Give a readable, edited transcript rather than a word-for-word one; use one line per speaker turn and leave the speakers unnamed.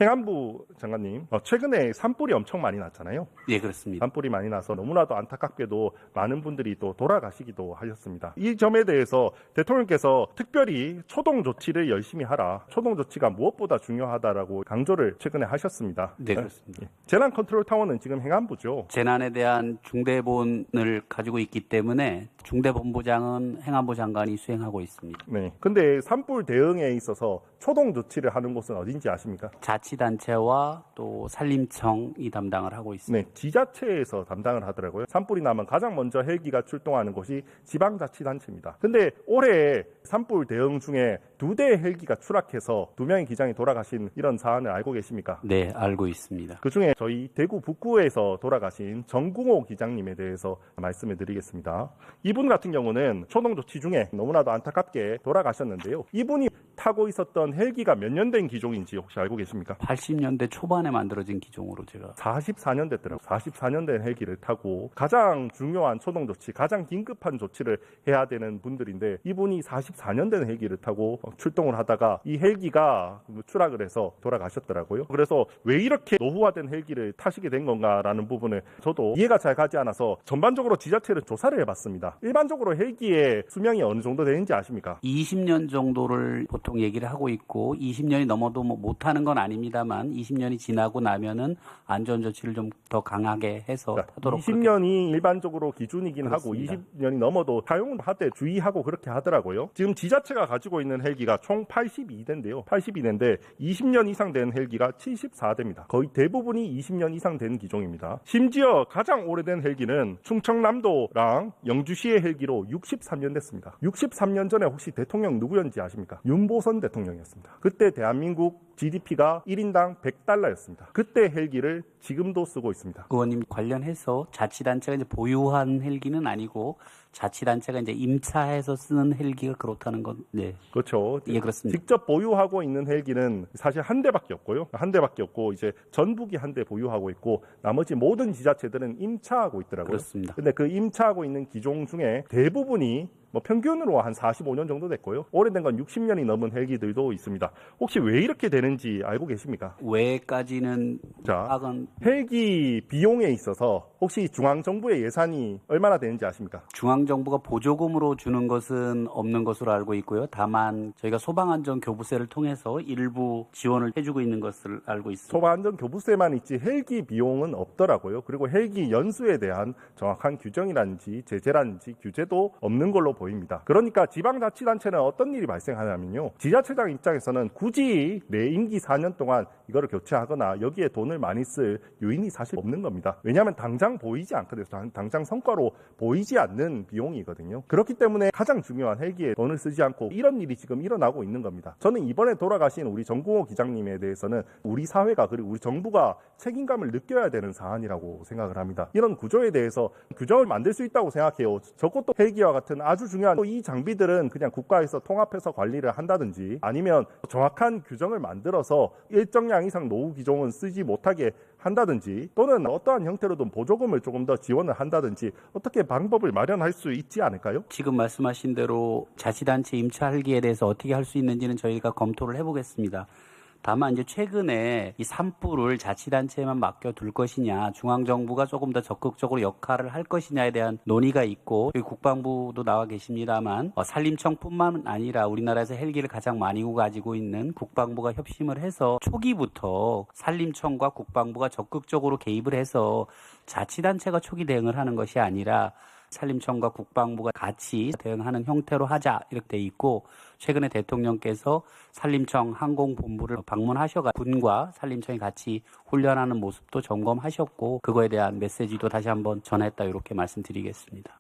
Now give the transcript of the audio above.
행안부 장관님, 최근에 산불이 엄청 많이 났잖아요.
예, 그렇습니다.
산불이 많이 나서 너무나도 안타깝게도 많은 분들이 또 돌아가시기도 하셨습니다. 이 점에 대해서 대통령께서 특별히 초동 조치를 열심히 하라. 초동 조치가 무엇보다 중요하다라고 강조를 최근에 하셨습니다.
네, 그렇습니다.
재난 컨트롤 타워는 지금 행안부죠.
재난에 대한 중대본을 가지고 있기 때문에 중대본부장은 행안부 장관이 수행하고 있습니다.
네. 근데 산불 대응에 있어서 초동 조치를 하는 곳은 어딘지 아십니까?
자치단체와 또 산림청이 담당을 하고 있습니다.
네, 지자체에서 담당을 하더라고요. 산불이 나면 가장 먼저 헬기가 출동하는 곳이 지방자치단체입니다. 근데 올해 산불 대응 중에 2대의 헬기가 추락해서 2명의 기장이 돌아가신 이런 사안을 알고 계십니까?
네, 알고 있습니다.
그중에 저희 대구 북구에서 돌아가신 정궁호 기장님에 대해서 말씀을 드리겠습니다. 이분 같은 경우는 초동 조치 중에 너무나도 안타깝게 돌아가셨는데요. 이분이 타고 있었던 헬기가 몇 년 된 기종인지 혹시 알고 계십니까?
80년대 초반에 만들어진 기종으로 제가
44년 됐더라고요. 44년 된 헬기를 타고 가장 중요한 초동 조치, 가장 긴급한 조치를 해야 되는 분들인데 이분이 44년 된 헬기를 타고 출동을 하다가 이 헬기가 추락을 해서 돌아가셨더라고요. 그래서 왜 이렇게 노후화된 헬기를 타시게 된 건가라는 부분을 저도 이해가 잘 가지 않아서 전반적으로 지자체를 조사를 해봤습니다. 일반적으로 헬기의 수명이 어느 정도 되는지 아십니까?
20년 정도를 보통 얘기를 하고 있고 20년이 넘어도 못하는 건 아닙니다만 20년이 지나고 나면은 안전조치를 좀 더 강하게 해서 하도록
20년이 일반적으로 기준이긴
그렇습니다.
하고 20년이 넘어도 사용을 하되 주의하고 그렇게 하더라고요. 지금 지자체가 가지고 있는 헬기가 총 82대인데요. 82대인데 20년 이상 된 헬기가 74대입니다. 거의 대부분이 20년 이상 된 기종입니다. 심지어 가장 오래된 헬기는 충청남도랑 영주시의 헬기로 63년 됐습니다. 63년 전에 혹시 대통령 누구였는지 아십니까? 윤보선 대통령이었습니다. 그때 대한민국 GDP가 1인당 $100였습니다. 그때 헬기를 지금도 쓰고 있습니다.
의원님 관련해서 자치단체가 이제 보유한 헬기는 아니고 자치단체가 이제 임차해서 쓰는 헬기가 그렇다는 건, 네.
그렇죠.
예, 그렇습니다.
직접 보유하고 있는 헬기는 사실 한 대밖에 없고요. 한 대밖에 없고 이제 전북이 한 대 보유하고 있고 나머지 모든 지자체들은 임차하고 있더라고요.
그렇습니다.
근데 그 임차하고 있는 기종 중에 대부분이 평균으로 한 45년 정도 됐고요. 오래된 건 60년이 넘은 헬기들도 있습니다. 혹시 왜 이렇게 되는지 알고 계십니까?
왜까지는 파악은
헬기 비용에 있어서 혹시 중앙정부의 예산이 얼마나 되는지 아십니까?
중앙정부가 보조금으로 주는 것은 없는 것으로 알고 있고요. 다만 저희가 소방안전교부세를 통해서 일부 지원을 해주고 있는 것을 알고 있습니다.
소방안전교부세만 있지 헬기 비용은 없더라고요. 그리고 헬기 연수에 대한 정확한 규정이라든지 제재라든지 규제도 없는 걸로 보입니다. 그러니까 지방자치단체는 어떤 일이 발생하냐면요. 지자체장 입장에서는 굳이 내 임기 4년 동안 이거를 교체하거나 여기에 돈을 많이 쓸 요인이 사실 없는 겁니다. 왜냐하면 당장 보이지 않거든요. 당장 성과로 보이지 않는 비용이거든요. 그렇기 때문에 가장 중요한 헬기에 돈을 쓰지 않고 이런 일이 지금 일어나고 있는 겁니다. 저는 이번에 돌아가신 우리 정궁호 기장님에 대해서는 우리 사회가 그리고 우리 정부가 책임감을 느껴야 되는 사안이라고 생각을 합니다. 이런 구조에 대해서 규정을 만들 수 있다고 생각해요. 적어도 헬기와 같은 아주 중요한 이 장비들은 그냥 국가에서 통합해서 관리를 한다든지 아니면 정확한 규정을 만들어서 일정량 이상 노후 기종은 쓰지 못하게 한다든지 또는 어떠한 형태로든 보조금을 조금 더 지원을 한다든지 어떻게 방법을 마련할 수 있지 않을까요?
지금 말씀하신 대로 자치단체 임차 헬기에 대해서 어떻게 할 수 있는지는 저희가 검토를 해보겠습니다. 다만 이제 최근에 이 산불을 자치단체에만 맡겨둘 것이냐, 중앙정부가 조금 더 적극적으로 역할을 할 것이냐에 대한 논의가 있고, 여기 국방부도 나와 계십니다만 산림청뿐만 아니라 우리나라에서 헬기를 가장 많이 가지고 있는 국방부가 협심을 해서 초기부터 산림청과 국방부가 적극적으로 개입을 해서 자치단체가 초기 대응을 하는 것이 아니라 산림청과 국방부가 같이 대응하는 형태로 하자 이렇게 돼 있고, 최근에 대통령께서 산림청 항공본부를 방문하셔가 군과 산림청이 같이 훈련하는 모습도 점검하셨고 그거에 대한 메시지도 다시 한번 전했다 이렇게 말씀드리겠습니다.